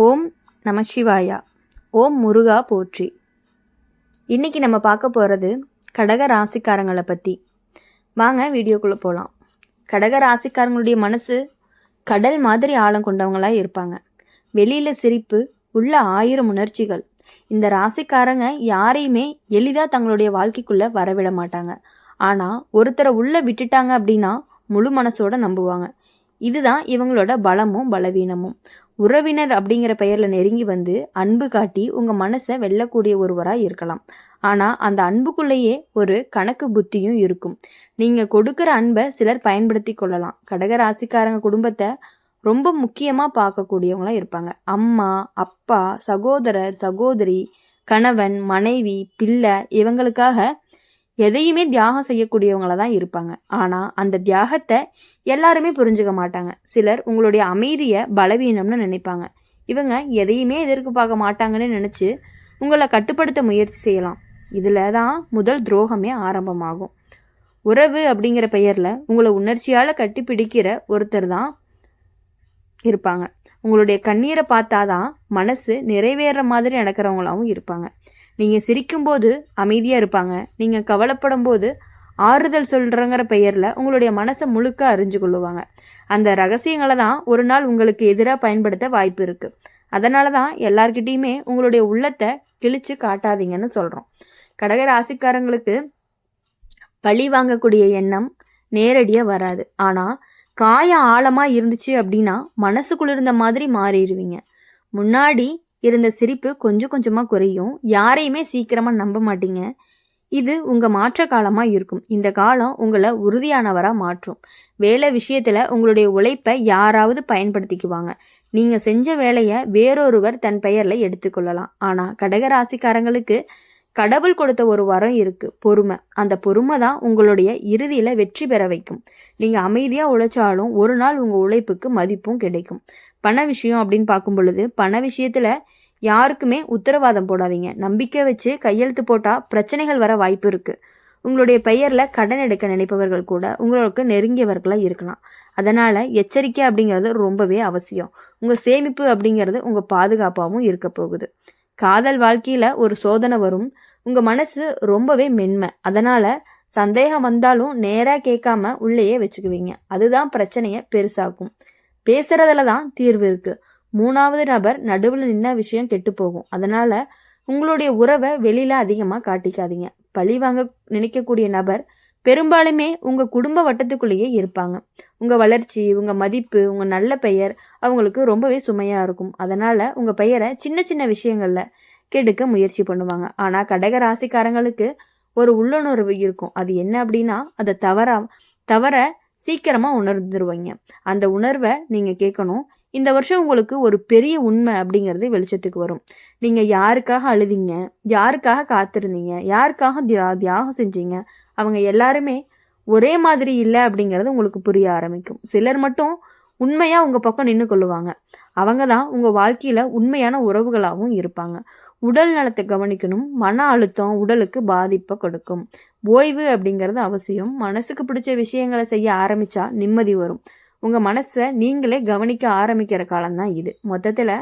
ஓம் நமசிவாயா. ஓம் முருகா போற்றி. இன்னைக்கு நம்ம பார்க்க போகிறது கடக ராசிக்காரங்களை பற்றி. வாங்க வீடியோக்குள்ளே போகலாம். கடக ராசிக்காரங்களுடைய மனசு கடல் மாதிரி ஆழம் கொண்டவங்களாக இருப்பாங்க. வெளியில் சிரிப்பு, உள்ள 1000 உணர்ச்சிகள். இந்த ராசிக்காரங்க யாரையுமே எளிதாக தங்களுடைய வாழ்க்கைக்குள்ளே வரவிட மாட்டாங்க. ஆனால் ஒருத்தரை உள்ளே விட்டுட்டாங்க அப்படின்னா முழு மனசோட நம்புவாங்க. இதுதான் இவங்களோட பலமும் பலவீனமும். உறவினர் அப்படிங்கிற பெயரில் நெருங்கி வந்து அன்பு காட்டி உங்கள் மனசை வெல்லக்கூடிய ஒருவராக இருக்கலாம். ஆனால் அந்த அன்புக்குள்ளேயே ஒரு கணக்கு புத்தியும் இருக்கும். நீங்கள் கொடுக்குற அன்பை சிலர் பயன்படுத்தி கொள்ளலாம். கடக ராசிக்காரங்க குடும்பத்தை ரொம்ப முக்கியமாக பார்க்கக்கூடியவங்களாம் இருப்பாங்க. அம்மா, அப்பா, சகோதரர், சகோதரி, கணவன், மனைவி, பிள்ளை இவங்களுக்காக எதையுமே தியாகம் செய்யக்கூடியவங்கள தான் இருப்பாங்க. ஆனால் அந்த தியாகத்தை எல்லாருமே புரிஞ்சுக்க மாட்டாங்க. சிலர் உங்களுடைய அமைதியை பலவீனம்னு நினைப்பாங்க. இவங்க எதையுமே எதிர்பார்க்க மாட்டாங்கன்னு நினச்சி உங்களை கட்டுப்படுத்த முயற்சி செய்யலாம். இதில் தான் முதல் துரோகமே ஆரம்பமாகும். உறவு அப்படிங்கிற பெயரில் உங்களை உணர்ச்சியால் கட்டி பிடிக்கிற ஒருத்தர் தான் இருப்பாங்க. உங்களுடைய கண்ணீரை பார்த்தாதான் மனசு நிறைவேற மாதிரி நடக்கிறவங்களாகவும் இருப்பாங்க. நீங்கள் சிரிக்கும்போது அமைதியாக இருப்பாங்க. நீங்கள் கவலைப்படும் போது ஆறுதல் சொல்கிறங்கிற பெயரில் உங்களுடைய மனசை முழுக்க அறிஞ்சு கொள்ளுவாங்க. அந்த ரகசியங்களை தான் ஒரு நாள் உங்களுக்கு எதிராக பயன்படுத்த வாய்ப்பு இருக்குது. அதனால தான் எல்லார்கிட்டேயுமே உங்களுடைய உள்ளத்தை கிழிச்சு காட்டாதீங்கன்னு சொல்கிறோம். கடக ராசிக்காரங்களுக்கு பழி வாங்கக்கூடிய எண்ணம் நேரடியாக வராது. ஆனால் காயம் ஆழமாக இருந்துச்சு அப்படின்னா மனசுக்குள்ள இருந்த மாதிரி மாறிடுவீங்க. முன்னாடி இருந்த சிரிப்பு கொஞ்சம் கொஞ்சமாக குறையும். யாரையுமே சீக்கிரமாக நம்ப மாட்டீங்க. இது உங்கள் மாற்ற காலமாக இருக்கும். இந்த காலம் உங்களை உறுதியானவராக மாற்றும். வேலை விஷயத்தில் உங்களுடைய உழைப்பை யாராவது பயன்படுத்திக்குவாங்க. நீங்கள் செஞ்ச வேலையை வேறொருவர் தன் பெயரில் எடுத்துக்கொள்ளலாம். ஆனால் கடகராசிக்காரங்களுக்கு கடவுள் கொடுத்த ஒரு வரம் இருக்குது, பொறுமை. அந்த பொறுமை தான் உங்களுடைய இறுதியில் வெற்றி பெற வைக்கும். நீங்கள் அமைதியாக உழைச்சாலும் ஒரு நாள் உங்கள் உழைப்புக்கு மதிப்பும் கிடைக்கும். பண விஷயம் அப்படின்னு பார்க்கும் பொழுது பண விஷயத்தில் யாருக்குமே உத்தரவாதம் போடாதீங்க. நம்பிக்கை வச்சு கையெழுத்து போட்டால் பிரச்சனைகள் வர வாய்ப்பு இருக்குது. உங்களுடைய பெயரில் கடன் எடுக்க நினைப்பவர்கள் கூட உங்களுக்கு நெருங்கியவர்களாக இருக்கலாம். அதனால் எச்சரிக்கை அப்படிங்கிறது ரொம்பவே அவசியம். உங்கள் சேமிப்பு அப்படிங்கிறது உங்கள் பாதுகாப்பாகவும் இருக்க போகுது. காதல் வாழ்க்கையில் ஒரு சோதனை வரும். உங்கள் மனசு ரொம்பவே மென்மை. அதனால் சந்தேகம் வந்தாலும் நேராக கேட்காம உள்ளேயே வச்சுக்குவீங்க. அதுதான் பிரச்சனையை பெருசாக்கும். பேசுகிறதுல தான் தீர்வு இருக்குது. 3வது நபர் நடுவில் நின்ன விஷயம் கெட்டு போகும். அதனால் உங்களுடைய உறவை வெளியில் அதிகமாக காட்டிக்காதீங்க. பழி வாங்க நினைக்கக்கூடிய நபர் பெரும்பாலுமே உங்கள் குடும்ப வட்டத்துக்குள்ளேயே இருப்பாங்க. உங்கள் வளர்ச்சி, உங்கள் மதிப்பு, உங்கள் நல்ல பெயர் அவங்களுக்கு ரொம்பவே சுமையாக இருக்கும். அதனால் உங்கள் பெயரை சின்ன சின்ன விஷயங்களில் கெடுக்க முயற்சி பண்ணுவாங்க. ஆனால் கடக ராசிக்காரங்களுக்கு ஒரு உள்ளுணர்வு இருக்கும். அது என்ன அப்படின்னா அதை தவற சீக்கிரமாக உணர்ந்துருவீங்க. அந்த உணர்வை நீங்கள் கேட்கணும். இந்த வருஷம் உங்களுக்கு ஒரு பெரிய உண்மை அப்படிங்கிறது வெளிச்சத்துக்கு வரும். நீங்கள் யாருக்காக அழுதிங்க, யாருக்காக காத்திருந்தீங்க, யாருக்காக தியாகம் செஞ்சீங்க, அவங்க எல்லாருமே ஒரே மாதிரி இல்லை அப்படிங்கிறது உங்களுக்கு புரிய ஆரம்பிக்கும். சிலர் மட்டும் உண்மையாக உங்கள் பக்கம் நின்று கொள்ளுவாங்க. அவங்க தான் உங்கள் வாழ்க்கையில் உண்மையான உறவுகளாகவும் இருப்பாங்க. உடல் நலத்தை கவனிக்கணும். மன அழுத்தம் உடலுக்கு பாதிப்பை கொடுக்கும். ஓய்வு அப்படிங்கிறது அவசியம். மனசுக்கு பிடிச்ச விஷயங்களை செய்ய ஆரம்பித்தா நிம்மதி வரும். உங்கள் மனசை நீங்களே கவனிக்க ஆரம்பிக்கிற காலம்தான் இது. மொத்தத்தில்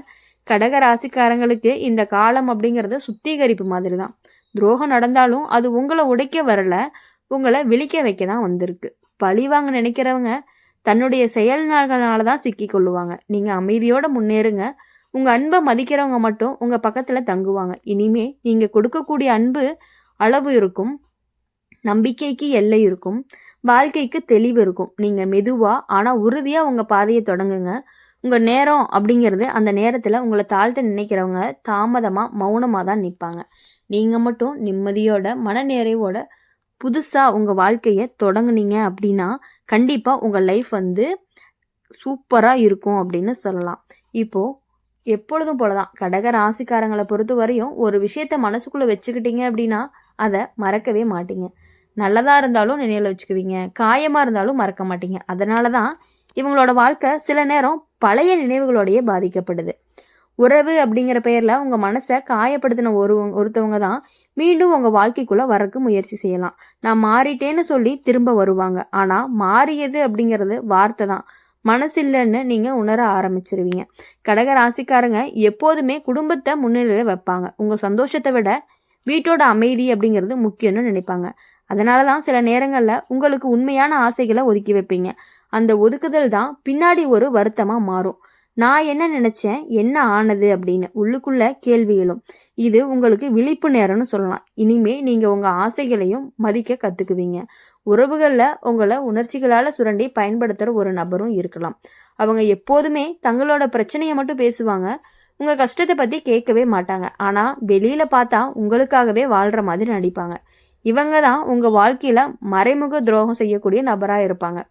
கடக ராசிக்காரங்களுக்கு இந்த காலம் அப்படிங்கிறது சுத்திகரிப்பு மாதிரி தான். துரோகம் நடந்தாலும் அது உங்களை உடைக்க வரல, உங்களை விழிக்க வைக்க தான் வந்திருக்கு. பழி வாங்க நினைக்கிறவங்க தன்னுடைய செயல்னால தான் சிக்கி கொள்ளுவாங்க. நீங்கள் அமைதியோடு முன்னேறுங்க. உங்கள் அன்பை மதிக்கிறவங்க மட்டும் உங்கள் பக்கத்தில் தங்குவாங்க. இனிமே நீங்கள் கொடுக்கக்கூடிய அன்பு அளவு இருக்கும், நம்பிக்கைக்கு எல்லை இருக்கும், வாழ்க்கைக்கு தெளிவு இருக்கும். நீங்கள் மெதுவாக ஆனால் உறுதியாக உங்கள் பாதையை தொடங்குங்க. உங்கள் நேரம் அப்படிங்கிறது அந்த நேரத்தில் உங்களை தாழ்த்த நினைக்கிறவங்க தாமதமாக மௌனமாக தான் நிற்பாங்க. நீங்கள் மட்டும் நிம்மதியோட மன நிறைவோட புதுசாக உங்கள் வாழ்க்கையை தொடங்குனீங்க அப்படின்னா கண்டிப்பாக உங்கள் லைஃப் சூப்பராக இருக்கும் அப்படின்னு சொல்லலாம். இப்போது எப்பொழுதும் போல தான் கடக ராசிக்காரங்களை பொறுத்த வரையும் ஒரு விஷயத்த மனசுக்குள்ளே வச்சுக்கிட்டீங்க அப்படின்னா அதை மறக்கவே மாட்டீங்க. நல்லதாக இருந்தாலும் நினைவில் வச்சுக்குவீங்க, காயமாக இருந்தாலும் மறக்க மாட்டீங்க. அதனால தான் இவங்களோட வாழ்க்கை சில நேரம் பழைய நினைவுகளோடையே பாதிக்கப்படுது. உறவு அப்படிங்கிற பெயரில் உங்கள் மனசை காயப்படுத்தின ஒருத்தவங்க தான் மீண்டும் உங்கள் வாழ்க்கைக்குள்ளே வரக்கு முயற்சி செய்யலாம். நான் மாறிட்டேன்னு சொல்லி திரும்ப வருவாங்க. ஆனால் மாறியது அப்படிங்கிறது வார்த்தை தான். மனசு இல்லைன்னு நீங்கள் உணர ஆரம்பிச்சிருவீங்க. கடக ராசிக்காரங்க எப்போதுமே குடும்பத்தை முன்னிலையில் வைப்பாங்க. உங்கள் சந்தோஷத்தை விட வீட்டோட அமைதி அப்படிங்கிறது முக்கியம்னு நினைப்பாங்க. அதனால தான் சில நேரங்களில் உங்களுக்கு உண்மையான ஆசைகளை ஒதுக்கி வைப்பீங்க. அந்த ஒதுக்குதல் தான் பின்னாடி ஒரு வருத்தமாக மாறும். நான் என்ன நினச்சேன், என்ன ஆனது அப்படின்னு உள்ளுக்குள்ள கேள்வி எழும். இது உங்களுக்கு விழிப்பு நேரம்னு சொல்லலாம். இனிமே நீங்கள் உங்கள் ஆசைகளையும் மதிக்க கற்றுக்குவீங்க. உறவுகளில் உங்களை உணர்ச்சிகளால் சுரண்டி பயன்படுத்துகிற ஒரு நபரும் இருக்கலாம். அவங்க எப்போதுமே தங்களோட பிரச்சனையை மட்டும் பேசுவாங்க. உங்கள் கஷ்டத்தை பற்றி கேட்கவே மாட்டாங்க. ஆனால் வெளியில் பார்த்தா உங்களுக்காகவே வாழ்கிற மாதிரி நடிப்பாங்க. இவங்க தான் உங்கள் வாழ்க்கையில் மறைமுக துரோகம் செய்யக்கூடிய நபராக இருப்பாங்க.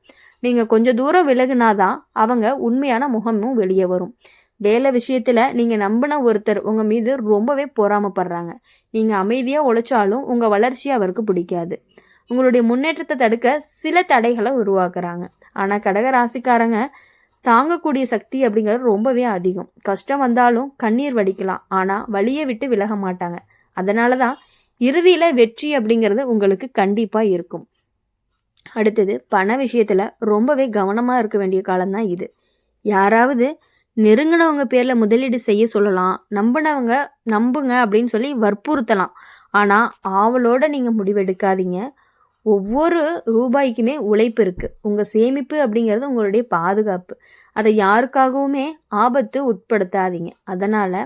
நீங்கள் கொஞ்சம் தூரம் விலகுனாதான் அவங்க உண்மையான முகமும் வெளியே வரும். வேலை விஷயத்தில் நீங்கள் நம்பின ஒருத்தர் உங்கள் மீது ரொம்பவே பொறாமப்படுறாங்க. நீங்கள் அமைதியாக உழைச்சாலும் உங்கள் வளர்ச்சி அவருக்கு பிடிக்காது. உங்களுடைய முன்னேற்றத்தை தடுக்க சில தடைகளை உருவாக்குறாங்க. ஆனால் கடக ராசிக்காரங்க தாங்கக்கூடிய சக்தி அப்படிங்கிறது ரொம்பவே அதிகம். கஷ்டம் வந்தாலும் கண்ணீர் வடிக்கலாம், ஆனால் வலியை விட்டு விலக மாட்டாங்க. அதனால தான் இறுதியில் வெற்றி அப்படிங்கிறது உங்களுக்கு கண்டிப்பாக இருக்கும். அடுத்தது பண விஷயத்தில் ரொம்பவே கவனமாக இருக்க வேண்டிய காலம்தான் இது. யாராவது நெருங்கினவங்க பேரில் முதலீடு செய்ய சொல்லலாம், நம்புங்க அப்படின்னு சொல்லி வற்புறுத்தலாம். ஆனால் ஆவலோடு நீங்கள் முடிவெடுக்காதீங்க. ஒவ்வொரு ரூபாய்க்குமே உழைப்பு இருக்குது. உங்கள் சேமிப்பு அப்படிங்கிறது உங்களுடைய பாதுகாப்பு. அதை யாருக்காகவுமே ஆபத்து உட்படுத்தாதீங்க. அதனால்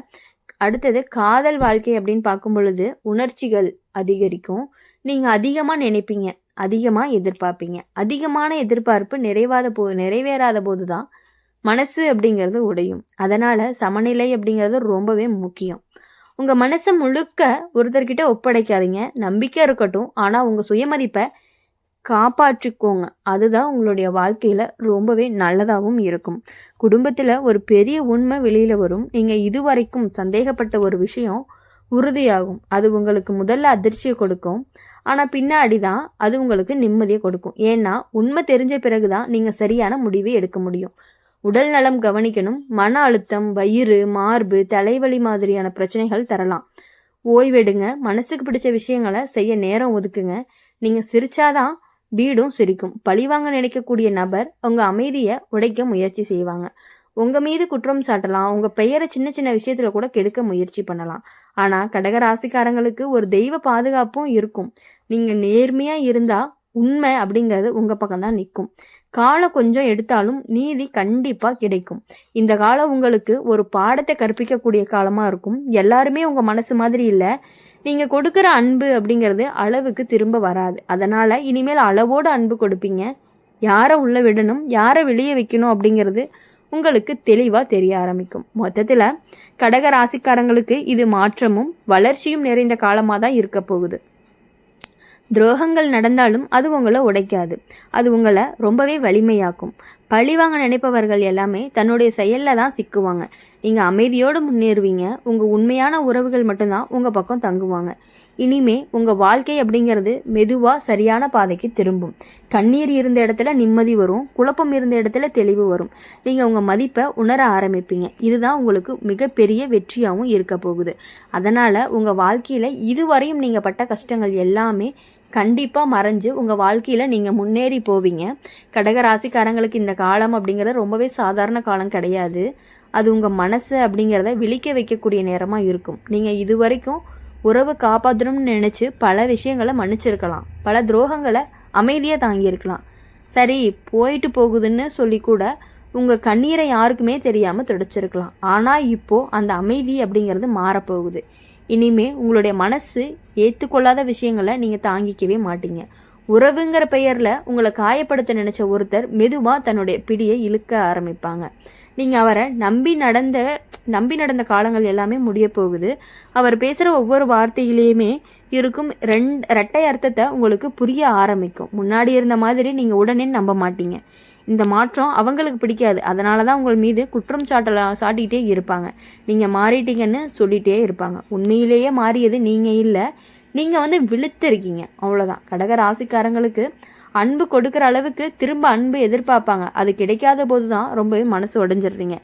அடுத்தது காதல் வாழ்க்கை அப்படின்னு பார்க்கும் பொழுது உணர்ச்சிகள் அதிகரிக்கும். நீங்கள் அதிகமாக நினைப்பீங்க, அதிகமாக எதிர்பார்ப்பீங்க. அதிகமான எதிர்பார்ப்பு நிறைவேறாத போது தான் மனசு அப்படிங்கிறது உடையும். அதனால் சமநிலை அப்படிங்கிறது ரொம்பவே முக்கியம். உங்கள் மனசை முழுக்க ஒருத்தர்கிட்ட ஒப்படைக்காதீங்க. நம்பிக்கை இருக்கட்டும், ஆனால் உங்கள் சுயமதிப்பை காப்பாற்றிக்கோங்க. அதுதான் உங்களுடைய வாழ்க்கையில் ரொம்பவே நல்லதாகவும் இருக்கும். குடும்பத்தில் ஒரு பெரிய உண்மை வெளியில் வரும். நீங்கள் இதுவரைக்கும் சந்தேகப்பட்ட ஒரு விஷயம் உறுதியாகும். அது உங்களுக்கு முதல்ல அதிர்ச்சியை கொடுக்கும், ஆனால் பின்னாடி தான் அது உங்களுக்கு நிம்மதியை கொடுக்கும். ஏன்னா உண்மை தெரிஞ்ச பிறகு தான் நீங்கள் சரியான முடிவை எடுக்க முடியும். உடல் நலம் கவனிக்கணும். மன அழுத்தம், வயிறு, மார்பு, தலைவலி மாதிரியான பிரச்சனைகள் தரலாம். ஓய்வெடுங்க. மனசுக்கு பிடிச்ச விஷயங்களை செய்ய நேரம் ஒதுக்குங்க. நீங்கள் சிரிச்சாதான் வீடும் சிரிக்கும். பழிவாங்க நினைக்கக்கூடிய நபர் உங்கள் அமைதியை உடைக்க முயற்சி செய்வாங்க. உங்கள் மீது குற்றம் சாட்டலாம். உங்கள் பெயரை சின்ன சின்ன விஷயத்தில் கூட கெடுக்க முயற்சி பண்ணலாம். ஆனால் கடக ராசிக்காரங்களுக்கு ஒரு தெய்வ பாதுகாப்பும் இருக்கும். நீங்கள் நேர்மையாக இருந்தால் உண்மை அப்படிங்கிறது உங்கள் பக்கம்தான் நிற்கும். காலம் கொஞ்சம் எடுத்தாலும் நீதி கண்டிப்பாக கிடைக்கும். இந்த காலம் உங்களுக்கு ஒரு பாடத்தை கற்பிக்கக்கூடிய காலமாக இருக்கும். எல்லாருமே உங்கள் மனசு மாதிரி இல்லை. நீங்கள் கொடுக்குற அன்பு அப்படிங்கிறது அளவுக்கு திரும்ப வராது. அதனால் இனிமேல் அளவோடு அன்பு கொடுப்பீங்க. யாரை உள்ளே விடணும், யாரை வெளியே வைக்கணும் அப்படிங்கிறது உங்களுக்கு தெளிவாக தெரிய ஆரம்பிக்கும். மொத்தத்தில் கடக ராசிக்காரங்களுக்கு இது மாற்றமும் வளர்ச்சியும் நிறைந்த காலமாக தான் இருக்க போகுது. துரோகங்கள் நடந்தாலும் அது உங்களை உடைக்காது. அது உங்களை ரொம்பவே வலிமையாக்கும். பழிவாங்க நினைப்பவர்கள் எல்லாமே தன்னுடைய செயலில் தான் சிக்குவாங்க. நீங்கள் அமைதியோடு முன்னேறுவீங்க. உங்கள் உண்மையான உறவுகள் மட்டும்தான் உங்கள் பக்கம் தங்குவாங்க. இனிமே உங்கள் வாழ்க்கை அப்படிங்கிறது மெதுவாக சரியான பாதைக்கு திரும்பும். கண்ணீர் இருந்த இடத்துல நிம்மதி வரும். குழப்பம் இருந்த இடத்துல தெளிவு வரும். நீங்கள் உங்கள் மதிப்பை உணர ஆரம்பிப்பீங்க. இதுதான் உங்களுக்கு மிகப்பெரிய வெற்றியாகவும் இருக்க போகுது. அதனால் உங்கள் வாழ்க்கையில் இதுவரையும் நீங்கள் பட்ட கஷ்டங்கள் எல்லாமே கண்டிப்பாக மறைஞ்சு உங்கள் வாழ்க்கையில் நீங்கள் முன்னேறி போவீங்க. கடக ராசிக்காரங்களுக்கு இந்த காலம் அப்படிங்கிறது ரொம்பவே சாதாரண காலம் கிடையாது. அது உங்கள் மனசு அப்படிங்கிறத விழிக்க வைக்கக்கூடிய நேரமாக இருக்கும். நீங்கள் இதுவரைக்கும் உறவு காப்பாற்றணும்னு நினச்சி பல விஷயங்களை மன்னிச்சிருக்கலாம். பல துரோகங்களை அமைதியாக தாங்கியிருக்கலாம். சரி போயிட்டு போகுதுன்னு சொல்லி கூட உங்கள் கண்ணீரை யாருக்குமே தெரியாமல் துடைச்சிருக்கலாம். ஆனால் இப்போது அந்த அமைதி அப்படிங்கிறது மாறப்போகுது. இனிமே உங்களுடைய மனசு ஏற்றுக்கொள்ளாத விஷயங்களை நீங்கள் தாங்கிக்கவே மாட்டீங்க. உறவுங்கிற பெயரில் உங்களை காயப்படுத்த நினச்ச ஒருத்தர் மெதுவாக தன்னுடைய பிடியை இழுக்க ஆரம்பிப்பாங்க. நீங்கள் அவரை நம்பி நடந்த காலங்கள் எல்லாமே முடிய போகுது. அவர் பேசுகிற ஒவ்வொரு வார்த்தையிலையுமே இருக்கும் ரெட்டை அர்த்தத்தை உங்களுக்கு புரிய ஆரம்பிக்கும். முன்னாடி இருந்த மாதிரி நீங்கள் உடனே நம்ப மாட்டீங்க. இந்த மாற்றம் அவங்களுக்கு பிடிக்காது. அதனால தான் உங்கள் மீது குற்றம் சாட்டிகிட்டே இருப்பாங்க. நீங்கள் மாறிட்டீங்கன்னு சொல்லிகிட்டே இருப்பாங்க. உண்மையிலேயே மாறியது நீங்கள் இல்லை, நீங்கள் விழுத்திருக்கீங்க, அவ்வளோதான். கடக ராசிக்காரங்களுக்கு அன்பு கொடுக்குற அளவுக்கு திரும்ப அன்பு எதிர்பார்ப்பாங்க. அது கிடைக்காத போது தான் ரொம்பவே மனசு உடைஞ்சிடுறீங்க.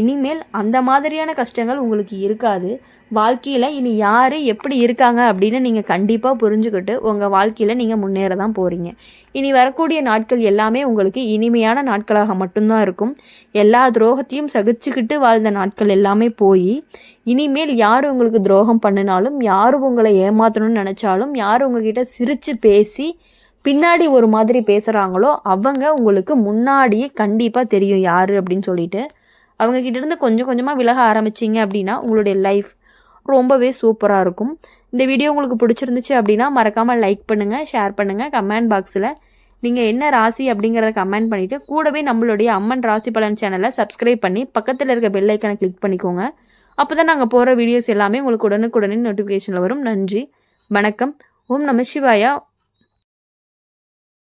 இனிமேல் அந்த மாதிரியான கஷ்டங்கள் உங்களுக்கு இருக்காது. வாழ்க்கையில் இனி யார் எப்படி இருக்காங்க அப்படின்னு நீங்கள் கண்டிப்பாக புரிஞ்சுக்கிட்டு உங்கள் வாழ்க்கையில் நீங்கள் முன்னேற தான் போகிறீங்க. இனி வரக்கூடிய நாட்கள் எல்லாமே உங்களுக்கு இனிமையான நாட்களாக மட்டும்தான் இருக்கும். எல்லா துரோகத்தையும் சகிச்சுக்கிட்டு வாழ்ந்த நாட்கள் எல்லாமே போய் இனிமேல் யார் உங்களுக்கு துரோகம் பண்ணினாலும், யார் உங்களை ஏமாற்றணும்னு நினச்சாலும், யார் உங்ககிட்ட சிரித்து பேசி பின்னாடி ஒரு மாதிரி பேசுகிறாங்களோ அவங்க உங்களுக்கு முன்னாடியே கண்டிப்பாக தெரியும் யார் அப்படின்னு சொல்லிட்டு. அவங்கக்கிட்டேருந்து கொஞ்சம் கொஞ்சமாக விலக ஆரம்பிச்சிங்க அப்படின்னா உங்களுடைய லைஃப் ரொம்பவே சூப்பராக இருக்கும். இந்த வீடியோ உங்களுக்கு பிடிச்சிருந்துச்சு அப்படின்னா மறக்காமல் லைக் பண்ணுங்கள், ஷேர் பண்ணுங்கள். கமெண்ட் பாக்ஸில் நீங்கள் என்ன ராசி அப்படிங்கிறத கமெண்ட் பண்ணிவிட்டு கூடவே நம்மளுடைய அம்மன் ராசி பலன் சேனலை சப்ஸ்கிரைப் பண்ணி பக்கத்தில் இருக்க பெல் ஐக்கனை கிளிக் பண்ணிக்கோங்க. அப்போ தான் நாங்கள் போகிற வீடியோஸ் எல்லாமே உங்களுக்கு உடனுக்குடனே நோட்டிஃபிகேஷனில் வரும். நன்றி, வணக்கம். ஓம் நம சிவாயா.